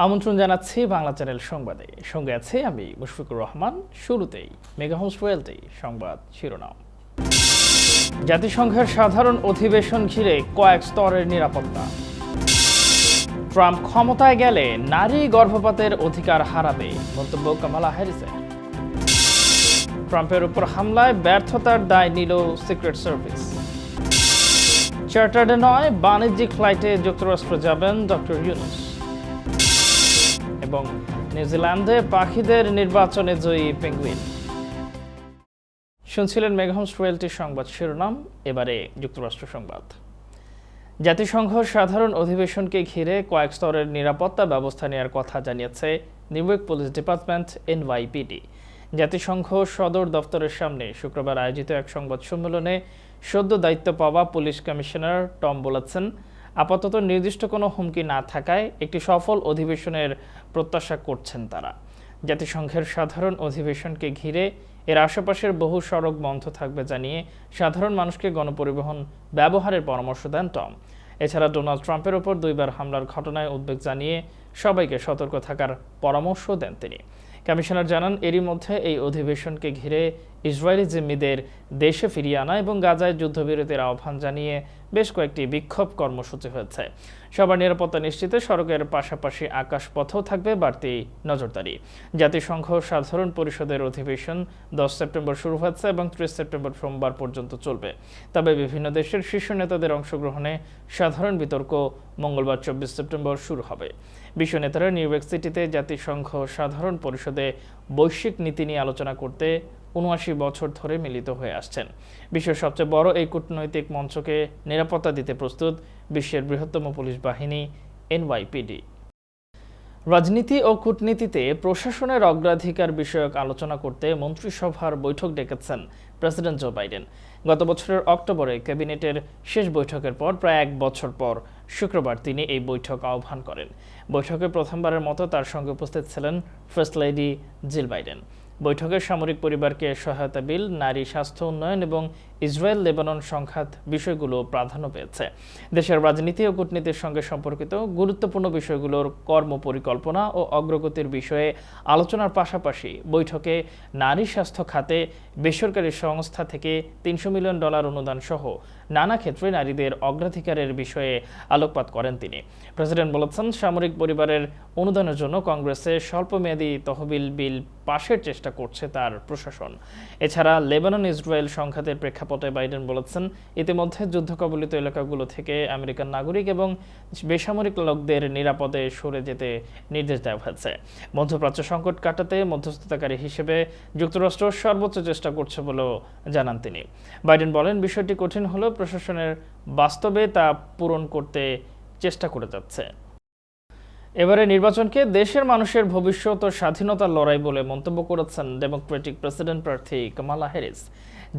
আমন্ত্রণ জানাচ্ছি বাংলা চ্যানেল সংবাদে। সঙ্গে আছে আমি মুশফিকুর রহমান। শুরুতেই মেগা হোমস রয়্যালটি সংবাদ শিরোনাম। জাতিসংঘের সাধারণ অধিবেশন ঘিরে কয়েক স্তরের নিরাপত্তা। ট্রাম্প ক্ষমতায় গেলে নারী গর্ভপাতের অধিকার হারাবে, মন্তব্য কামালা হ্যারিসের। ট্রাম্পের উপর হামলায় ব্যর্থতার দায় নিল সিক্রেট সার্ভিস। চার্টার্ডে নয়, বাণিজ্যিক ফ্লাইটে যুক্তরাষ্ট্র যাবেন ডক্টর ইউনুস। এবং নিউজিল্যান্ডে পাখিদের নির্বাচনে জয়ী পেঙ্গুইন। শুনছিলেন মেগা হোমস রয়্যালটির সংবাদ শিরোনাম। এবারে যুক্তরাষ্ট্র সংবাদ। জাতিসংঘ সাধারণ অধিবেশনকে ঘিরে কয়েক স্তরের নিরাপত্তা ব্যবস্থা নেওয়ার কথা জানিয়েছে new York police department NYPD। জাতিসংঘ সদর দফতরের সামনে শুক্রবার আয়োজিত এক সংবাদ সম্মেলনে সদ্য দায়িত্ব পাওয়া পুলিশ কমিশনার টম বলেছেন, আপাতত নির্দিষ্ট কোনো হুমকি না থাকায় একটি সফল অধিবেশনের প্রত্যাশা করছেন তারা। জাতিসংঘের সাধারণ অধিবেশনকে ঘিরে এর আশেপাশের বহু সড়ক বন্ধ থাকবে জানিয়ে সাধারণ মানুষকে গণপরিবহন ব্যবহারের পরামর্শ দেন টম। এছাড়া ডোনাল্ড ট্রাম্পের ওপর দুইবার হামলার ঘটনায় উদ্বেগ জানিয়ে সবাইকে সতর্ক থাকার পরামর্শ দেন তিনি। কমিশনার জানান, এরই মধ্যে এই অধিবেশনকে ঘিরে ইসরায়েলি জিম্মিদের দেশে ফিরিয়ে আনা এবং গাজায় যুদ্ধবিরতির আহ্বান জানিয়ে বেশ কয়েকটি বিক্ষোভ কর্মসূচি হয়েছে। সবার নিরাপত্তা নিশ্চিতে সড়কের পাশাপাশি আকাশপথেও থাকবে বাড়তি নজরদারি। জাতিসংঘ সাধারণ পরিষদের অধিবেশন 10 সেপ্টেম্বর শুরু হয়েছে এবং 30 সেপ্টেম্বর সোমবার পর্যন্ত চলবে। তবে বিভিন্ন দেশের শীর্ষ নেতাদের অংশগ্রহণে সাধারণ বিতর্ক মঙ্গলবার 24 সেপ্টেম্বর শুরু হবে। বিশ্ব নেতারা নিউ ইয়র্ক সিটিতে জাতিসংঘ সাধারণ পরিষদে বৈশ্বিক নীতি নিয়ে আলোচনা করতে ৭৯ বছর ধরে মিলিত হয়ে আসছেন। বিশ্বের সবচেয়ে বড় এই কূটনৈতিক মঞ্চকে নিরাপত্তা দিতে প্রস্তুত বিশ্বের বৃহত্তম পুলিশ বাহিনী NYPD। রাজনীতি ও কূটনীতিতে প্রশাসনের অগ্রাধিকার বিষয়ক আলোচনা করতে মন্ত্রিসভার বৈঠক ডেকেছেন প্রেসিডেন্ট জো বাইডেন। গত বছরের অক্টোবরে ক্যাবিনেটের শেষ বৈঠকের পর প্রায় এক বছর পর শুক্রবার তিনি এই বৈঠক আহ্বান করেন। বৈঠকে প্রথমবারের মতো তার সঙ্গে উপস্থিত ছিলেন ফার্স্ট লেডি জিল বাইডেন। বৈঠকে সামরিক পরিবারকে সহায়তা বিল, নারী স্বাস্থ্য উন্নয়ন এবং ইসরায়েল লেবানন সংঘাত বিষয়গুলো প্রাধান্য পেয়েছে। দেশের রাজনীতি ও কূটনীতির সঙ্গে সম্পর্কিত গুরুত্বপূর্ণ বিষয়গুলোর কর্ম পরিকল্পনা ও অগ্রগতির বিষয়ে আলোচনার পাশাপাশি বৈঠকে নারী স্বাস্থ্য খাতে বেসরকারি সংস্থা থেকে $300 মিলিয়ন অনুদান সহ নানা ক্ষেত্রে নারীদের অগ্রাধিকারের বিষয়ে আলোকপাত করেন তিনি। প্রেসিডেন্ট বলেছেন, সামরিক পরিবারের অনুদানের জন্য কংগ্রেসে স্বল্পমেয়াদী তহবিল বিল পাশের চেষ্টা করছে তার প্রশাসন। এছাড়া লেবানন ইসরায়েল সংঘাতের প্রেক্ষাপটে বাইডেন বলেছেন, ইতিমধ্যে যুদ্ধকবলিত এলাকাগুলো থেকে আমেরিকান নাগরিক এবং বেসামরিক লোকদের নিরাপদে সরে যেতে নির্দেশ দেওয়া হয়েছে। মধ্যপ্রাচ্য সংকট কাটাতে মধ্যস্থতাকারী হিসেবে যুক্তরাষ্ট্র সর্বোচ্চ চেষ্টা করছে বলেও জানান তিনি। বাইডেন বলেন, বিষয়টি কঠিন হলেও প্রশাসনের বাস্তবে তা পূরণ করতে চেষ্টা করে যাচ্ছে। এবারে নির্বাচনকে দেশের মানুষের ভবিষ্যৎ ও স্বাধীনতার লড়াই বলে মন্তব্য করেছেন ডেমোক্রেটিক প্রেসিডেন্ট প্রার্থী কামালা হ্যারিস।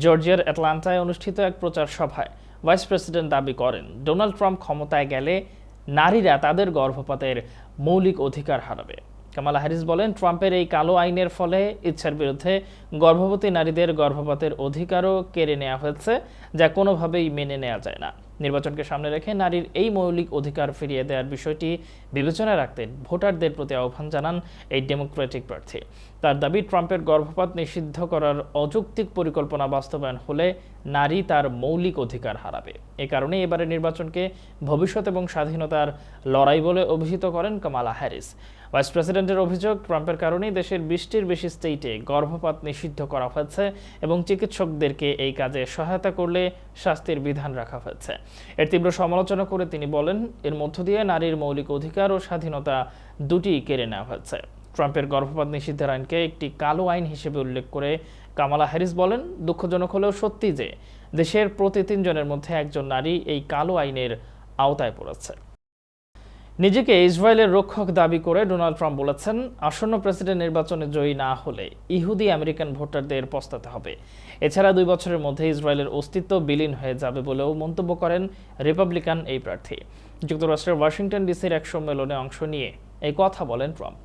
জর্জিয়ার অ্যাটলান্টায় অনুষ্ঠিত এক প্রচার সভায় ভাইস প্রেসিডেন্ট দাবি করেন, ডোনাল্ড ট্রাম্প ক্ষমতায় গেলে নারীরা তাদের গর্ভপাতের মৌলিক অধিকার হারাবে। কামালা হ্যারিস বলেন, ট্রাম্পের এই কালো আইনের ফলে ইচ্ছার বিরুদ্ধে গর্ভবতী নারীদের গর্ভপাতের অধিকারও কেড়ে নেওয়া হয়েছে, যা কোনোভাবেই মেনে নেওয়া যায় না। নির্বাচনকে সামনে রেখে নারীর এই মৌলিক অধিকার ফিরিয়ে দেওয়ার বিষয়টি বিবেচনায় রাখতে ভোটারদের প্রতি আহ্বান জানান এই ডেমোক্রেটিক প্রার্থী। তার দাবি, ট্রাম্পের গর্ভপাত নিষিদ্ধ করার অযৌক্তিক পরিকল্পনা বাস্তবায়ন হলে নারী তার মৌলিক অধিকার হারাবে। এ কারণে এবারে নির্বাচনকে ভবিষ্যৎ এবং স্বাধীনতার লড়াই বলে অভিহিত করেন কামালা হ্যারিস। ভাইস প্রেসিডেন্টের অভিযোগ, ট্রাম্পের কারণেই দেশের 20টির বেশি স্টেটে গর্ভপাত নিষিদ্ধ করা হয়েছে এবং চিকিৎসকদেরকে এই কাজে সহায়তা করলে শাস্তির বিধান রাখা হয়েছে। এর তীব্র সমালোচনা করে তিনি বলেন, এর মধ্য দিয়ে নারীর মৌলিক অধিকার ও স্বাধীনতা দুটি কেড়ে নেওয়া হয়েছে। ট্রাম্পের গর্ভপাত নিষিদ্ধের আইনকে একটি কালো আইন হিসেবে উল্লেখ করে কামালা হ্যারিস বলেন, দুঃখজনক হলেও সত্যি যে দেশের প্রতি 3 জনের মধ্যে একজন নারী এই কালো আইনের আওতায় পড়েছে। নিজেকে ইসরায়েলের রক্ষক দাবি করে ডোনাল্ড ট্রাম্প বলেছেন, আসন্ন প্রেসিডেন্ট নির্বাচনে জয়ী না হলে ইহুদি আমেরিকান ভোটারদের পস্তাতে হবে। এছাড়া 2 বছরের মধ্যে ইসরায়েলের অস্তিত্ব বিলীন হয়ে যাবে বলেও মন্তব্য করেন রিপাবলিকান এই প্রার্থী। যুক্তরাষ্ট্রের ওয়াশিংটন ডিসির এক সম্মেলনে অংশ নিয়ে এই কথা বলেন ট্রাম্প।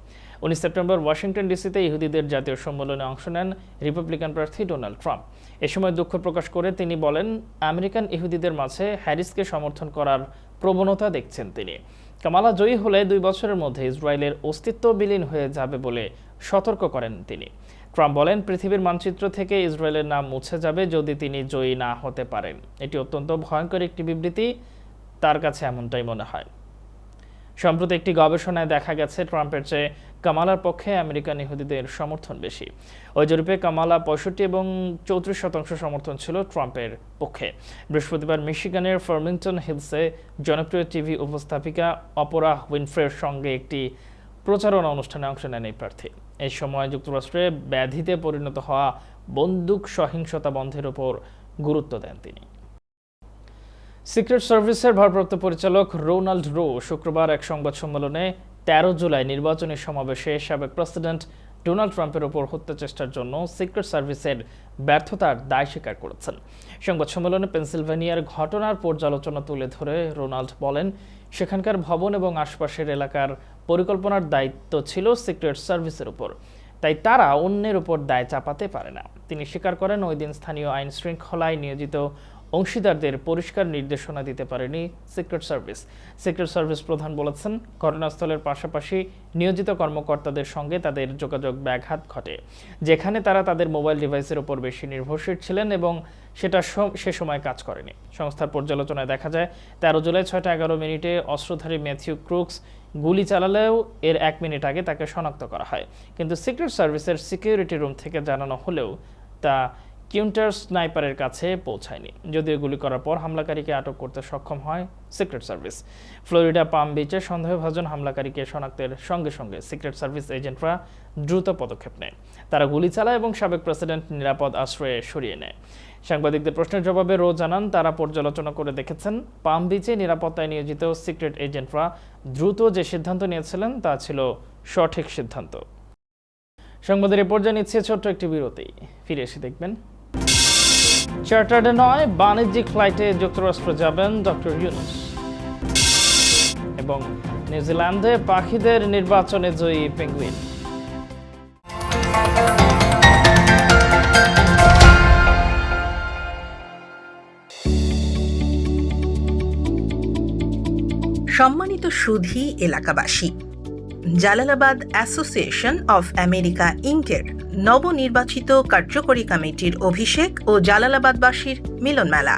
19 সেপ্টেম্বর ওয়াশিংটন ডিসিতে ইহুদিদের জাতীয় সম্মেলনে অংশ নেন রিপাবলিকান প্রার্থী ডোনাল্ড ট্রাম্প। এ সময় দুঃখ প্রকাশ করে তিনি বলেন, আমেরিকান ইহুদিদের মাঝে হ্যারিসকে সমর্থন করার প্রবণতা দেখছেন তিনি। কামালা জয়ী হলে 2 বছরের মধ্যে ইসরায়েলের অস্তিত্ব বিলীন হয়ে যাবে বলে সতর্ক করেন তিনি। ট্রাম্প বলেন, পৃথিবীর মানচিত্র থেকে ইসরায়েলের নাম মুছে যাবে যদি তিনি জয়ী না হতে পারেন। এটি অত্যন্ত ভয়ঙ্কর একটি বিবৃতি, তার কাছে এমনটাই মনে হয়। সম্প্রতি একটি গবেষণায় দেখা গেছে ট্রাম্পের চেয়ে কামালার পক্ষে আমেরিকান ইহুদিদের সমর্থন বেশি। ওই জরিপে কামালা 65 এবং 34% সমর্থন ছিল ট্রাম্পের পক্ষে। বৃহস্পতিবার মিশিগানের ফার্মিংটন হিলসে জনপ্রিয় টিভি উপস্থাপিকা অপরাহ উইনফ্রের সঙ্গে একটি প্রচারণা অনুষ্ঠানে অংশ নেন এই প্রার্থী। এই সময় যুক্তরাষ্ট্রে ব্যাধিতে পরিণত হওয়া বন্দুক সহিংসতা বন্ধের উপর গুরুত্ব দেন তিনি। সিক্রেট সার্ভিসের ভারপ্রাপ্ত পরিচালক রোনাল্ড রো শুক্রবার এক সংবাদ সম্মেলনে 13 জুলাই নির্বাচনী সমাবেশে সাবেক প্রেসিডেন্ট ডোনাল্ড ট্রাম্পের ওপর হত্যা চেষ্টার জন্য সিক্রেট সার্ভিসের ব্যর্থতার দায় স্বীকার করেছেন। সংবাদ সম্মেলনে পেনসিলভানিয়ার ঘটনার পর্যালোচনা তুলে ধরে রোনাল্ড বলেন, সেখানকার ভবন এবং আশপাশের এলাকার পরিকল্পনার দায়িত্ব ছিল সিক্রেট সার্ভিসের উপর, তাই তারা অন্যের উপর দায় চাপাতে পারে না। তিনি স্বীকার করেন, ওই দিন স্থানীয় আইন শৃঙ্খলায় নিয়োজিত অংশীদারদের পরিষ্কার নির্দেশনা দিতে পারেনি সিক্রেট সার্ভিস। সিক্রেট সার্ভিস প্রধান বলেছেন, ঘটনাস্থলের পাশাপাশি নিয়োজিত কর্মকর্তাদের সঙ্গে তাদের যোগাযোগ ব্যাঘাত ঘটে, যেখানে তারা তাদের মোবাইল ডিভাইসের উপর বেশি নির্ভরশীল ছিলেন এবং সেটা সে সময় কাজ করেনি। সংস্থার পর্যালোচনায় দেখা যায় 13 জুলাই 6:11 অস্ত্রধারী ম্যাথিউ ক্রুকস গুলি চালালেও এর 1 মিনিট আগে তাকে শনাক্ত করা হয়, কিন্তু সিক্রেট সার্ভিসের সিকিউরিটি রুম থেকে জানানো হলেও তা কাউন্টার স্নাইপারের কাছে পৌঁছায়নি। যদিও গুলি করার পর হামলাকারীকে আটক করতে সক্ষম হয় সিক্রেট সার্ভিস। ফ্লোরিডা পাম বিচে সন্দেহভাজন হামলাকারীকে শনাক্তের সঙ্গে সঙ্গে সিক্রেট সার্ভিস এজেন্টরা দ্রুত পদক্ষেপ নেয়। তারা গুলি চালায় এবং সাবেক প্রেসিডেন্ট নিরাপদ আশ্রয়ে সরিয়ে নেয়। সাংবাদিকদের প্রশ্নের জবাবে রো জানান, তারা পর্যালোচনা করে দেখেছেন পাম বিচে নিরাপত্তায় নিয়োজিত সিক্রেট এজেন্টরা দ্রুত যে সিদ্ধান্ত নিয়েছিলেন তা ছিল সঠিক সিদ্ধান্ত। সংবাদের এ পর্যায়ে নিচ্ছে ছোট্ট একটি বিরতি, ফিরে এসে দেখবেন। চার্টার্ডে নয়, বাণিজ্যিক ফ্লাইটে যুক্তরাষ্ট্র যাবেন ডক্টর ইউনূস। এবং নিউজিল্যান্ডে পাখিদের নির্বাচনে জয়ী পেঙ্গুইন। সম্মানিত সুধী এলাকাবাসী, জালালাবাদ অ্যাসোসিয়েশন অফ আমেরিকা ইনকের নবনির্বাচিত কার্যকরী কমিটির অভিষেক ও জালালাবাদবাসীর মিলন মেলা।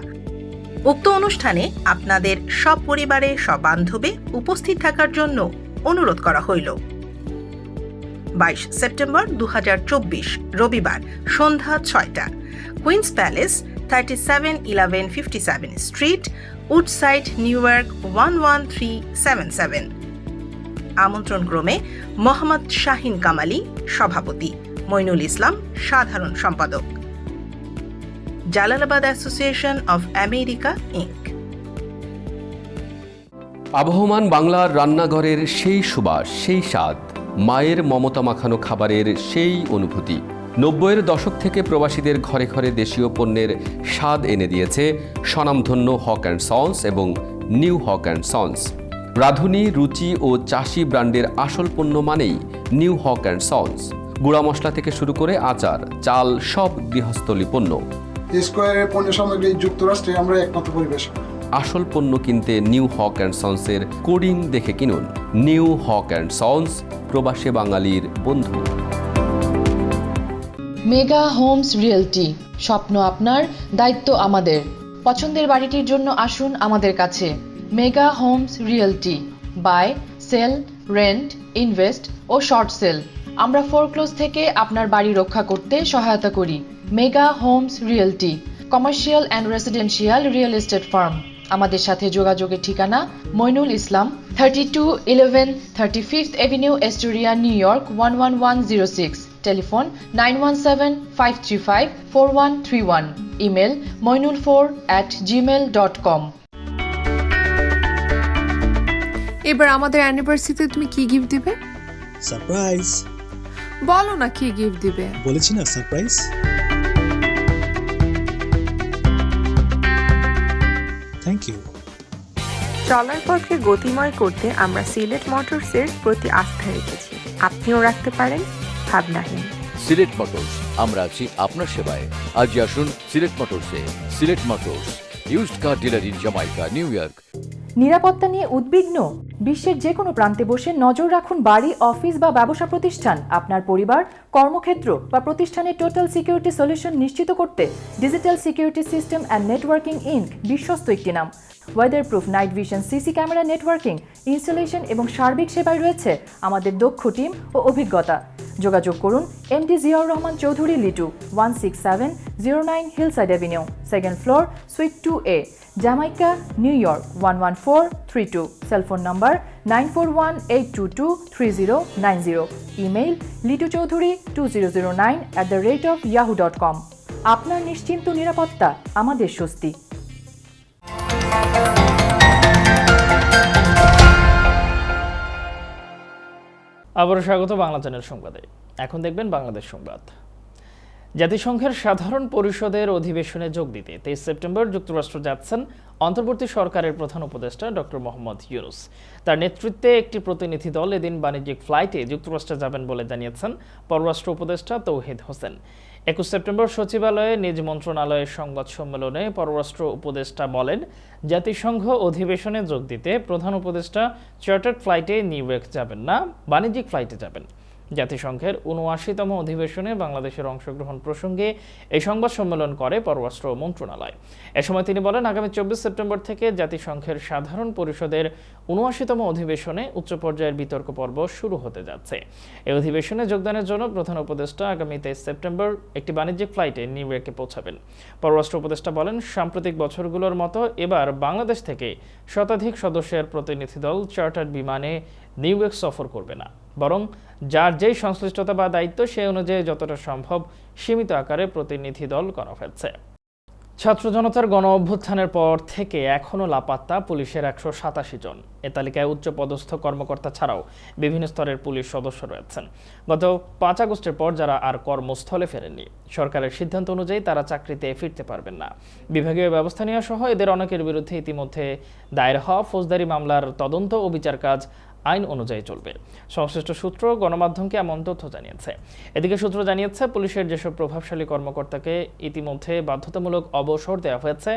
উক্ত অনুষ্ঠানে আপনাদের সপরিবারে সবান্ধবে উপস্থিত থাকার জন্য অনুরোধ করা হইল। 22 সেপ্টেম্বর 2024 রবিবার সন্ধ্যা 6টা, Queens Palace, 371157 street, Woodside, New York 11377। আমন্ত্রণ ক্রমে মোহাম্মদ শাহিন কামালি সভাপতি, মইনুল ইসলাম সাধারণ সম্পাদক, Jalalabad association of America Inc. আবহমান বাংলার রান্নাঘরের সেই সুবাস, সেই স্বাদ, মায়ের মমতা মাখানো খাবারের সেই অনুভূতি 90-এর দশক থেকে প্রবাসীদের ঘরে ঘরে দেশীয় পণ্যের স্বাদ এনে দিয়েছে স্বনামধন্য হক অ্যান্ড সন্স এবং নিউ হক অ্যান্ড সন্স। রাঁধুনি, রুচি ও চাষি ব্র্যান্ডের আসল পণ্য মানেই নিউ হক অ্যান্ড সন্স। গুঁড়া মশলা থেকে শুরু করে আচার, চাল, সব গৃহস্থলী পণ্য। স্কয়ারের পণ্য সামগ্রী যুক্তরাষ্ট্রে আমরা একমাত্র পরিবেশক। আসল পণ্য কিনতে নিউ হক অ্যান্ড সন্সের কোডিং দেখে কিনুন। নিউ হক অ্যান্ড সন্স, প্রবাসী বাঙালির বন্ধু। মেগা হোমস রিয়েলটি, স্বপ্ন আপনার, দায়িত্ব আমাদের। পছন্দের বাড়িটির জন্য আসুন আমাদের কাছে। Mega homes realty, buy, sell, rent, invest ও শর্ট সেল। আমরা ফোরক্লোজ থেকে আপনার বাড়ি রক্ষা করতে সহায়তা করি। Mega homes realty, commercial and residential real estate firm. আমাদের সাথে যোগাযোগের ঠিকানা Moinul Islam, 3211 35th avenue, Astoria, New York 11106। Telephone 9175354131। Email moinul4@gmail.com। এবার আমাদের অ্যানিভার্সারিতে তুমি কি গিফট দিবে? সারপ্রাইজ। বলো না কি গিফট দিবে। বলেছি না সারপ্রাইজ। Thank you. চলার পথকে গতিময় করতে আমরা সিলেট মোটরসের প্রতি আস্থা রেখেছি। আপনিও রাখতে পারেন ভাবনাহীন। সিলেট মোটরস, আমরা আছি আপনার সেবায়। আজই আসুন সিলেট মোটরসে। Sylhet Motors, used car dealer in Jamaica, New York. নিরাপত্তা নিয়ে উদ্বিগ্ন? বিশ্বের যে কোনো প্রান্তে বসে নজর রাখুন বাড়ি, অফিস বা ব্যবসা প্রতিষ্ঠান। আপনার পরিবার, কর্মক্ষেত্র বা প্রতিষ্ঠানের টোটাল সিকিউরিটি সলিউশন নিশ্চিত করতে digital security system and networking Inc বিশ্বস্ত একটি নাম। Weatherproof night vision, CC camera, networking, installation এবং সার্বিক সেবায় রয়েছে আমাদের দক্ষ টিম ও অভিজ্ঞতা। যোগাযোগ করুন MD Ziaur Rahman Chowdhury Litu, 16709 Hillside Avenue, second floor, suite 2A, Jamaica, New York 11432। Cellphone number 9418223090। Email lituchaudhuri2009@yahoo.com। আপনার নিশ্চিন্ত নিরাপত্তা আমাদের স্বস্তি। আবারও স্বাগত বাংলা চ্যানেল সংবাদে। এখন দেখবেন বাংলাদেশ সংবাদ। জাতিসংঘের সাধারণ পরিষদের অধিবেশনে যোগ দিতে 23 সেপ্টেম্বর যুক্তরাষ্ট্র যাচ্ছেন অন্তর্বর্তী সরকারের প্রধান উপদেষ্টা ডক্টর মোহাম্মদ ইউনূস। তার নেতৃত্বে একটি প্রতিনিধি দল এদিন বাণিজ্যিক ফ্লাইটে যুক্তরাষ্ট্রে যাবেন বলে জানিয়েছেন পররাষ্ট্র উপদেষ্টা তৌহিদ হোসেন। 21 সেপ্টেম্বর সচিবালয়ে নিজ মন্ত্রণালয়ের সংবাদ সম্মেলনে পররাষ্ট্র উপদেষ্টা বলেন, জাতিসংঘ অধিবেশনে যোগ দিতে প্রধান উপদেষ্টা চার্টার্ড ফ্লাইটে নিউ ইয়র্ক যাবেন না, বাণিজ্যিক ফ্লাইটে যাবেন। জাতিসংঘের ৭৯তম অধিবেশনে বাংলাদেশের অংশগ্রহণ প্রসঙ্গে এই সংবাদ সম্মেলন করে পররাষ্ট্র মন্ত্রণালয়। এ সময় তিনি বলেন, আগামী 24 সেপ্টেম্বর থেকে জাতিসংঘের সাধারণ পরিষদের ৭৯তম অধিবেশনে উচ্চ পর্যায়ের বিতর্ক পর্ব শুরু হতে যাচ্ছে। এই অধিবেশনে যোগদানের জন্য প্রধান উপদেষ্টা আগামী 23 সেপ্টেম্বর একটি বাণিজ্যিক ফ্লাইটে নিউ ইয়র্কে পৌঁছাবেন। পররাষ্ট্র উপদেষ্টা বলেন, সাম্প্রতিক বছরগুলোর মতো এবার বাংলাদেশ থেকে শতাধিক সদস্যের প্রতিনিধি দল চার্টার্ড বিমানে নিউ ইয়র্ক সফর করবে না, বরং যার যেই সংশ্লিষ্টতা বা দায়িত্ব সে অনুযায়ী যতটা সম্ভব সীমিত আকারে প্রতিনিধি দল করা হয়েছে। ছাত্র জনতার গণ অভ্যুত্থানের পর থেকে এখনও লাপাত্তা পুলিশের 187 জন। এ তালিকায় উচ্চ পদস্থ কর্মকর্তা ছাড়াও বিভিন্ন স্তরের পুলিশ সদস্য রয়েছেন। গত 5 আগস্টের পর যারা আর কর্মস্থলে ফেরেননি, সরকারের সিদ্ধান্ত অনুযায়ী তারা চাকরিতে ফিরতে পারবেন না। বিভাগীয় ব্যবস্থা নেওয়া সহ এদের অনেকের বিরুদ্ধে ইতিমধ্যে দায়ের হওয়া ফৌজদারি মামলার তদন্ত ও বিচার কাজ আইন অনুযায়ী চলবে। সংশ্লিষ্ট সূত্র গণমাধ্যমকে এমন তথ্য জানিয়েছে। এদিকে সূত্র জানিয়েছে, পুলিশের যেসব প্রভাবশালী কর্মকর্তাকে ইতিমধ্যে বাধ্যতামূলক অবসর দেওয়া হয়েছে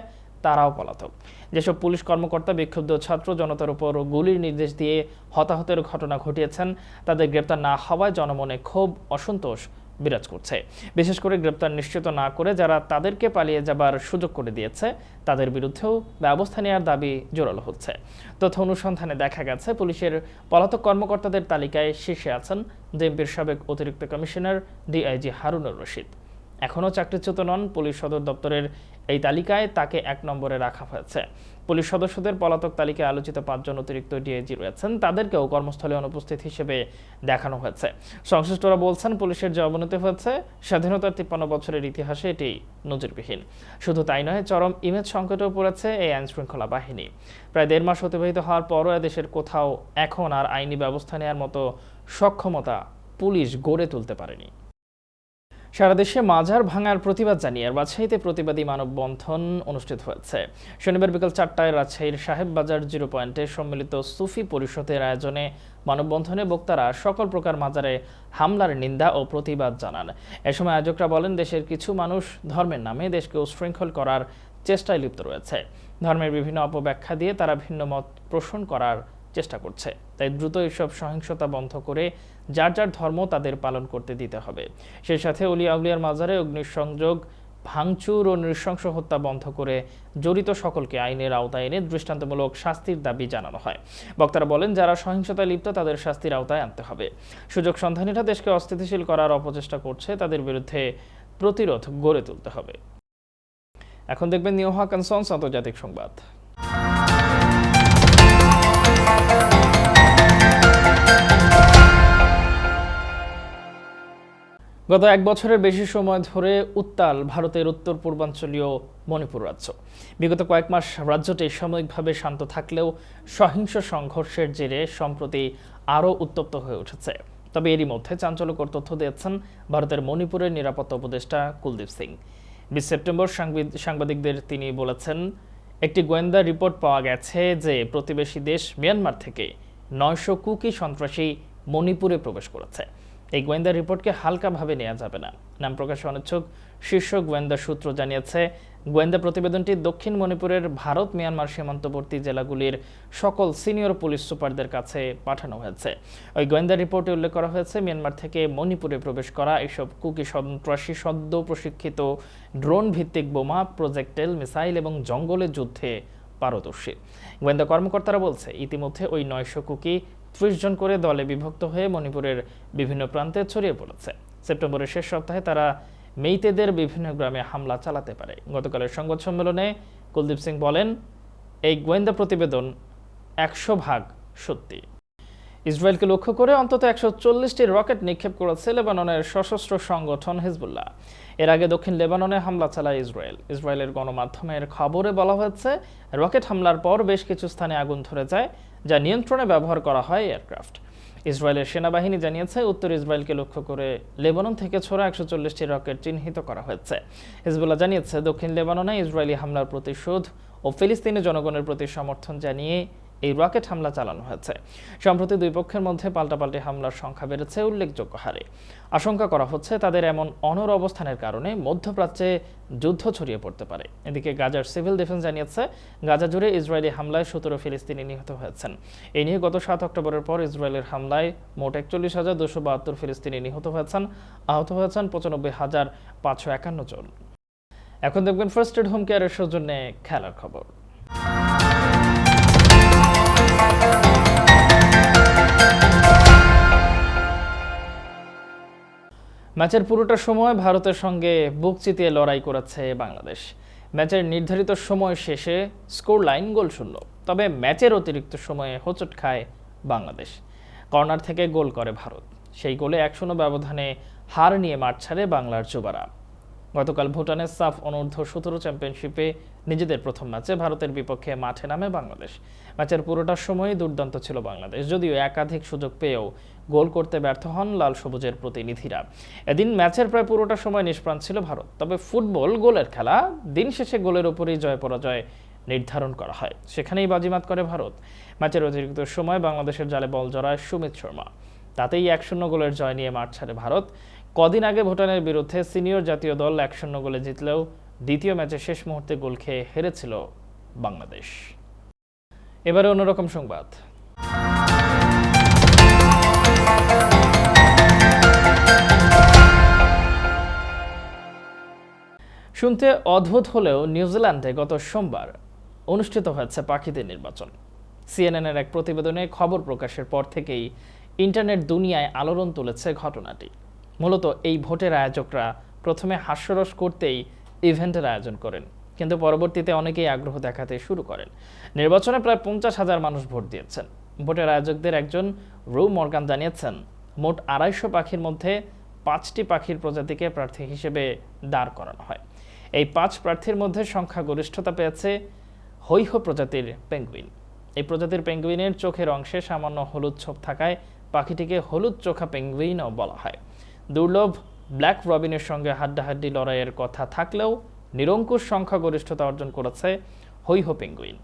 তারাও পলাতক। যেসব পুলিশ কর্মকর্তা বিক্ষুব্ধ ছাত্র জনতার উপর গুলির নির্দেশ দিয়ে হতাহতের ঘটনা ঘটিয়েছেন, তাদের গ্রেপ্তার না হওয়ায় জনমনে ক্ষোভ, অসন্তোষ বিরাজ করছে। বিশেষ করে গ্রেপ্তার নিশ্চিত না করে যারা তাদেরকে পালিয়ে যাবার সুযোগ করে দিয়েছে তাদের বিরুদ্ধেও ব্যবস্থা নেওয়ার দাবি জোরালো হচ্ছে। তথ্য অনুসন্ধানে দেখা গেছে, পুলিশের পলাতক কর্মকর্তাদের তালিকায় শীর্ষে আছেন জেএমপির সাবেক অতিরিক্ত কমিশনার ডিআইজি হারুনুর রশিদ। এখনও চাকরিচ্যুত নন। পুলিশ সদর দপ্তরের এই তালিকায় তাকে 1 নম্বরে রাখা হয়েছে। পুলিশ সদস্যদের পলাতক তালিকায় আলোচিত 5 জন অতিরিক্ত ডিআইজি রয়েছেন, তাদেরকেও কর্মস্থলে অনুপস্থিত হিসেবে দেখানো হয়েছে। সংশ্লিষ্টরা বলছেন, পুলিশের যে অবনতি হয়েছে স্বাধীনতার 53 বছরের ইতিহাসে এটি নজিরবিহীন। শুধু তাই নয়, চরম ইমেজ সংকটেও পড়েছে এই আইনশৃঙ্খলা বাহিনী। প্রায় 1.5 মাস অতিবাহিত হওয়ার পরও এদেশের কোথাও এখন আর আইনি ব্যবস্থা নেওয়ার মতো সক্ষমতা পুলিশ গড়ে তুলতে পারেনি। সারা দেশে মাজার ভাঙার প্রতিবাদ জানিয়ে রাজশাহীতে প্রতিবাদী মানববন্ধন অনুষ্ঠিত হয়েছে। শনিবার বিকাল 4টায় রাজশাহীর সাহেব বাজার 0 পয়েন্টে সম্মিলিত সুফি পরিষদের আয়োজনে মানববন্ধনে বক্তারা সকল প্রকার মাজারে হামলার নিন্দা ও প্রতিবাদ জানান। এ সময় আয়োজকরা বলেন, দেশের কিছু মানুষ ধর্মের নামে দেশকে উশৃঙ্খল করার চেষ্টায় লিপ্ত রয়েছে। ধর্মের বিভিন্ন অপব্যাখ্যা দিয়ে তারা ভিন্ন মত পোষণ করার চেষ্টা করছে। তাই দ্রুত এসব সহিংসতা বন্ধ করে যার যার ধর্ম তাদের পালন করতে দিতে হবে। সেই সাথে অলিয়া উলিয়ার মাজারে অগ্নিসংযোগ, ভাঙচুর ও নৃশংস হত্যা বন্ধ করে জড়িত সকলকে আইনের আওতায় এনে দৃষ্টান্তমূলক শাস্তির দাবি জানানো হয়। বক্তারা বলেন, যারা সহিংসতায় লিপ্ত তাদের শাস্তির আওতায় আনতে হবে। সুযোগ সন্ধানীরা দেশকে অস্থিতিশীল করার অপচেষ্টা করছে, তাদের বিরুদ্ধে প্রতিরোধ গড়ে তুলতে হবে। এখন দেখবেন নিউ হক কনসার্নস আন্তর্জাতিক সংবাদ। গত 1 বছরের বেশি সময় ধরে উত্তাল ভারতের উত্তর পূর্বাঞ্চলীয় মণিপুর রাজ্য। বিগত কয়েক মাস রাজ্যটি সাময়িকভাবে শান্ত থাকলেও সহিংস সংঘর্ষের জেরে সম্প্রতি আরও উত্তপ্ত হয়ে উঠেছে। তবে এরই মধ্যে চাঞ্চল্যকর তথ্য দিয়েছেন ভারতের মণিপুরের নিরাপত্তা উপদেষ্টা কুলদীপ সিং। 20 সেপ্টেম্বর সাংবাদিকদের তিনি বলেছেন, একটি গোয়েন্দা রিপোর্ট পাওয়া গেছে যে প্রতিবেশী দেশ মিয়ানমার থেকে 900 কুকি সন্ত্রাসী মণিপুরে প্রবেশ করেছে। এই গোয়েন্দা রিপোর্টকে হালকাভাবে নেওয়া যাবে না। নাম প্রকাশে অনিচ্ছুক শীর্ষ গোয়েন্দা সূত্র জানিয়েছে, গোয়েন্দা প্রতিবেদনটি দক্ষিণ মণিপুরের ভারত মিয়ানমার সীমান্তবর্তী জেলাগুলির সকল সিনিয়র পুলিশ সুপারদের কাছে পাঠানো হয়েছে। ওই গোয়েন্দা রিপোর্টে উল্লেখ করা হয়েছে, মিয়ানমার থেকে মণিপুরে প্রবেশ করা এসব কুকি সন্ত্রাসী সদ্য প্রশিক্ষিত ড্রোন ভিত্তিক বোমা, প্রজেক্টাইল মিসাইল এবং জঙ্গলে যুদ্ধে পারদর্শী। গোয়েন্দা কর্মকর্তারা বলছে, ইতিমধ্যে ওই 900 কুকি 30 জন করে দলে বিভক্ত হয়ে মণিপুরের বিভিন্ন প্রান্তে ছড়িয়ে পড়েছে। সেপ্টেম্বরের শেষ সপ্তাহে তারা মেইতেদের বিভিন্ন গ্রামে হামলা চালাতে পারে। গতকালের সংবাদ সম্মেলনে কুলদীপ সিং বলেন, এই গোয়েন্দা প্রতিবেদন 100% সত্যি। ইসরায়েলকে লক্ষ্য করে অন্তত 140টি রকেট নিক্ষেপ করেছে লেবাননের সশস্ত্র সংগঠন হিজবুল্লাহ। এর আগে দক্ষিণ লেবাননে হামলা চালায় ইসরায়েলের গণমাধ্যমের খবরে বলা হয়েছে, রকেট হামলার পর বেশ কিছু স্থানে আগুন ধরে যায়, যা নিয়ন্ত্রণে ব্যবহার করা হয় এয়ারক্রাফট। ইসরায়েলের সেনাবাহিনী জানিয়েছে, উত্তর ইসরায়েলকে লক্ষ্য করে লেবানন থেকে ছোড়া 140টি রকেট চিহ্নিত করা হয়েছে। হিজবুল্লাহ জানিয়েছে, দক্ষিণ লেবাননে ইসরায়েলি হামলার প্রতিশোধ ও ফিলিস্তিনি জনগণের প্রতি সমর্থন জানিয়ে এই রকেট হামলা চালানো হয়েছে। সম্প্রতি দুই পক্ষের মধ্যে পাল্টাপাল্টি হামলার সংখ্যা বেড়েছে উল্লেখযোগ্য হারে। আশঙ্কা করা হচ্ছে, তাদের এমন অনড় অবস্থানের কারণে মধ্যপ্রাচ্যে যুদ্ধ ছড়িয়ে পড়তে পারে। এদিকে গাজার সিভিল ডিফেন্স জানিয়েছে, গাজা জুড়ে ইসরায়েলি হামলায় 17 ফিলিস্তিনি নিহত হয়েছেন। এই নিয়ে গত 7 অক্টোবরের পর ইসরায়েলের হামলায় মোট 41,272 ফিলিস্তিনি নিহত হয়েছেন, আহত হয়েছেন 95,551 জন। এখন দেখবেন ফার্স্ট এড হোম কেয়ারের সৌজন্যে খেলার খবর। ম্যাচের পুরোটা সময় ভারতের সঙ্গে বুক চিতিয়ে লড়াই করেছে বাংলাদেশ। ম্যাচের নির্ধারিত সময় শেষে স্কোর লাইন গোলশূন্য। তবে ম্যাচের অতিরিক্ত সময়ে হোঁচট খায় বাংলাদেশ। কর্নার থেকে গোল করে ভারত। সেই গোলে 1-0 ব্যবধানে হার নিয়ে মাঠ ছাড়ে বাংলার যুবারা। গতকাল ভুটানের সাফ অনূর্ধ্ব 17 চ্যাম্পিয়নশিপে নিজেদের প্রথম ম্যাচে ভারতের বিপক্ষে মাঠে নামে বাংলাদেশ। ম্যাচের পুরোটা সময়ই দুর্দান্ত ছিল বাংলাদেশ, যদিও একাধিক সুযোগ পেয়েও গোল করতে ব্যর্থ হন লাল সবুজের প্রতিনিধিরা। এদিন ম্যাচের প্রায় পুরোটা সময় নিষ্প্রাণ ছিল ভারত। তবে ফুটবল গোলের খেলা, দিন শেষে গোলের উপরই জয় পরাজয় নির্ধারণ করা হয়। সেখানেই বাজিমাত করে ভারত। ম্যাচের অতিরিক্ত সময় বাংলাদেশের জালে বল জড়ায় সুমিত শর্মা। তাতেই 1-0 গোলের জয় নিয়ে মাঠ ছাড়ে ভারত। কদিন আগে ভুটানের বিরুদ্ধে সিনিয়র জাতীয় দল 1-0 গোলে জিতলেও দ্বিতীয় ম্যাচে শেষ মুহূর্তে গোল খেয়ে হেরেছিল বাংলাদেশ। এবারে অন্যরকম সংবাদ। শুনতে অদ্ভুত হলেও নিউজিল্যান্ডে গত সোমবার অনুষ্ঠিত হয়েছে পাখিদের নির্বাচন। সিএনএনের এক প্রতিবেদনে খবর প্রকাশের পর থেকেই ইন্টারনেট দুনিয়ায় আলোড়ন তুলেছে ঘটনাটি। মূলত এই ভোটের আয়োজকরা প্রথমে হাস্যরস করতেই ইভেন্টের আয়োজন করেন, কিন্তু পরবর্তীতে অনেকেই আগ্রহ দেখাতে শুরু করেন। নির্বাচনে প্রায় 50,000 মানুষ ভোট দিয়েছেন। ভোটের আয়োজকদের একজন রু মর্গান জানিয়েছেন, মোট 250 পাখির মধ্যে 5টি পাখির প্রজাতিকে প্রার্থী হিসেবে দাঁড় করানো হয়। এই 5 প্রার্থীর মধ্যে সংখ্যাগরিষ্ঠতা পেয়েছে হৈহ প্রজাতির পেঙ্গুইন। এই প্রজাতির পেঙ্গুইনের চোখের অংশে সামান্য হলুদ ছোপ থাকায় পাখিটিকে হলুদ চোখা পেঙ্গুইনও বলা হয়। দুর্লভ ব্ল্যাক রবিনের সঙ্গে হাড্ডাহাড্ডি লড়াইয়ের কথা থাকলেও নিরঙ্কুশ সংখ্যাগরিষ্ঠতা অর্জন করেছে হৈহ পেঙ্গুইন।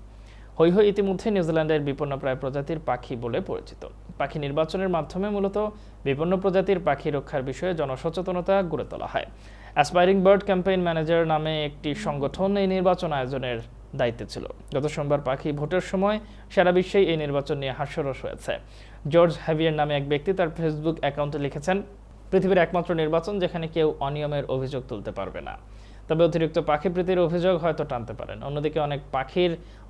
হৈহ ইতিমধ্যে নিউজিল্যান্ডের বিপন্ন প্রায় প্রজাতির পাখি বলে পরিচিত। পাখি নির্বাচনের মাধ্যমে মূলত বিপন্ন প্রজাতির পাখি রক্ষার বিষয়ে জনসচেতনতা গড়ে তোলা হয়। অ্যাসপাইরিং বার্ড ক্যাম্পেইন ম্যানেজার নামে একটি সংগঠন এই নির্বাচন আয়োজনের দায়িত্বে ছিল। গত সোমবার পাখি ভোটের সময় সারা বিশ্বেই এই নির্বাচন নিয়ে হাস্যরস হয়েছে। জর্জ হ্যাভিয়ার নামে এক ব্যক্তি তার ফেসবুক অ্যাকাউন্টে লিখেছেন, পৃথিবীর একমাত্র নির্বাচন যেখানে কেউ অনিয়মের অভিযোগ তুলতে পারবে না। তবে অতিরিক্ত পাখি প্রীতির অভিযোগ হয়তো টানতে পারেন। অন্যদিকে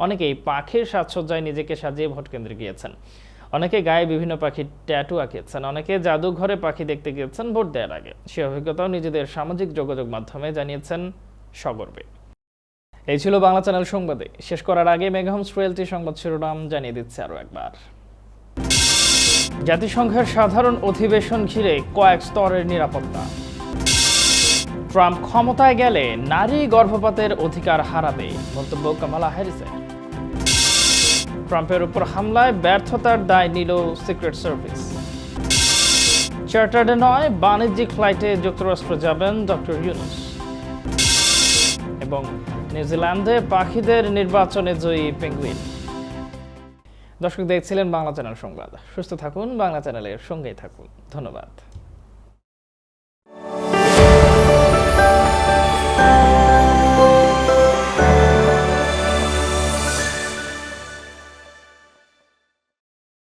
অনেকেই পাখির সাজসজ্জায় নিজেকে সাজিয়ে ভোট কেন্দ্রে গিয়েছেন। অনেকে গায়ে বিভিন্ন পাখির ট্যাটু আঁকিয়েছেন। অনেকে জাদুঘরে পাখি দেখতে গিয়েছেন ভোট দেওয়ার আগে। সে অভিজ্ঞতাও নিজেদের সামাজিক যোগাযোগ মাধ্যমে জানিয়েছেন সগর্বে। এই ছিল বাংলা চ্যানেল সংবাদে। শেষ করার আগে মেগা হোমস রিয়েলটি সংবাদ শিরোনাম জানিয়ে দিচ্ছে আরও একবার। জাতিসংঘের সাধারণ অধিবেশন ঘিরে কয়েক স্তরের নিরাপত্তা। ট্রাম্প ক্ষমতায় গেলে নারী গর্ভপাতের অধিকার হারাবে, মন্তব্য কামালা হ্যারিসের। ট্রাম্পের উপর হামলায় ব্যর্থতার দায় নিল সিক্রেট সার্ভিস। চার্টার্ডে নয়, বাণিজ্যিক ফ্লাইটে যুক্তরাষ্ট্র যাবেন ডক্টর ইউনুস। এবং নিউজিল্যান্ডে পাখিদের নির্বাচনে জয়ী পেঙ্গুইন। দর্শক দেখছিলেন বাংলা চ্যানেল সংবাদ। সুস্থ থাকুন, বাংলা চ্যানেলের সঙ্গেই থাকুন। ধন্যবাদ।